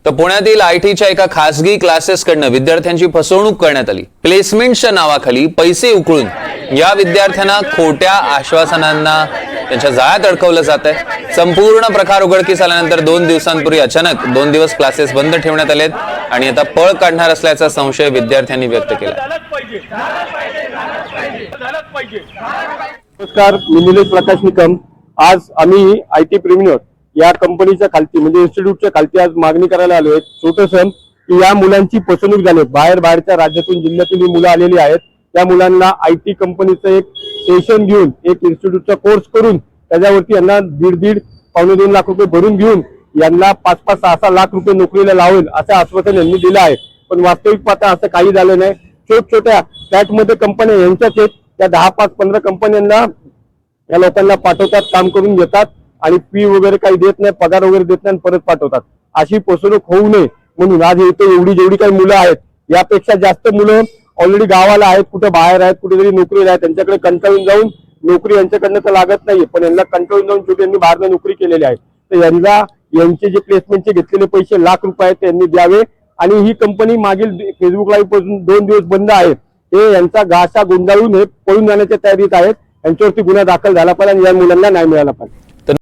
तर पुण्यातील आयटीच्या एका खासगी क्लासेसकडनं विद्यार्थ्यांची फसवणूक करण्यात आली। प्लेसमेंटच्या नावाखाली पैसे उकळून या विद्यार्थ्यांना खोट्या आश्वासनांना त्यांच्या जाळ्यात अडकवलं जात आहे। संपूर्ण प्रकार उघडकीस आल्यानंतर 2 दिवसांपूर्वी अचानक 2 दिवस क्लासेस बंद ठेवण्यात आलेत आणि आता पळ काढणार असल्याचा संशय विद्यार्थ्यांनी व्यक्त केला। नमस्कार, मी निलेश प्रकाश निकम। आज आम्ही आयटी प्रीमियर या कंपनीच्या खालती म्हणजे इन्स्टिट्यूटच्या खालती आज मागणी करायला आलो आहे छोटंसं की या मुलांची फसवणूक झाली। बाहेरच्या राज्यातून जिल्ह्यातून मुलं आलेली आहेत। त्या मुलांना आयटी कंपनीचं एक सेशन घेऊन एक इन्स्टिट्यूटचा कोर्स करून त्याच्यावरती यांना 1.5-2 लाख रुपये भरून घेऊन यांना 5-6 लाख रुपये नोकरीला लावेल असं आश्वासन यांनी दिलं आहे। पण वास्तविक पाहता असं काही झालं नाही। छोट्या फ्लॅटमध्ये कंपन्या यांच्याच आहेत, त्या 10-15 कंपन्यांना या लोकांना पाठवतात, काम करून घेतात आणि फी वगैरे काही देत नाही, पगार वगैरे देत नाही, परत पाठवतात। अशी फसवणूक होऊ नये म्हणून आज इथे जेवढी काही मुलं आहेत यापेक्षा जास्त मुलं ऑलरेडी गावाला आहेत, कुठे बाहेर आहेत, कुठेतरी नोकरीला आहेत, त्यांच्याकडे कंटाळून जाऊन नोकरी यांच्याकडनं तर लागत नाहीये, पण यांना कंटाळून जाऊन शेवटी यांनी बाहेर नोकरी केलेली आहे। तर यांचे जे प्लेसमेंटचे घेतलेले पैसे लाख रुपये आहेत त्यांनी द्यावे आणि ही कंपनी मागील फेसबुक लाईव्ह पासून 2 दिवस बंद आहे। हे यांचा घासा गुंडाळून हे पळून जाण्याच्या तयारीत आहेत। यांच्यावरती गुन्हा दाखल झाला पाहिजे आणि या मुलांना न्याय मिळाला पाहिजे।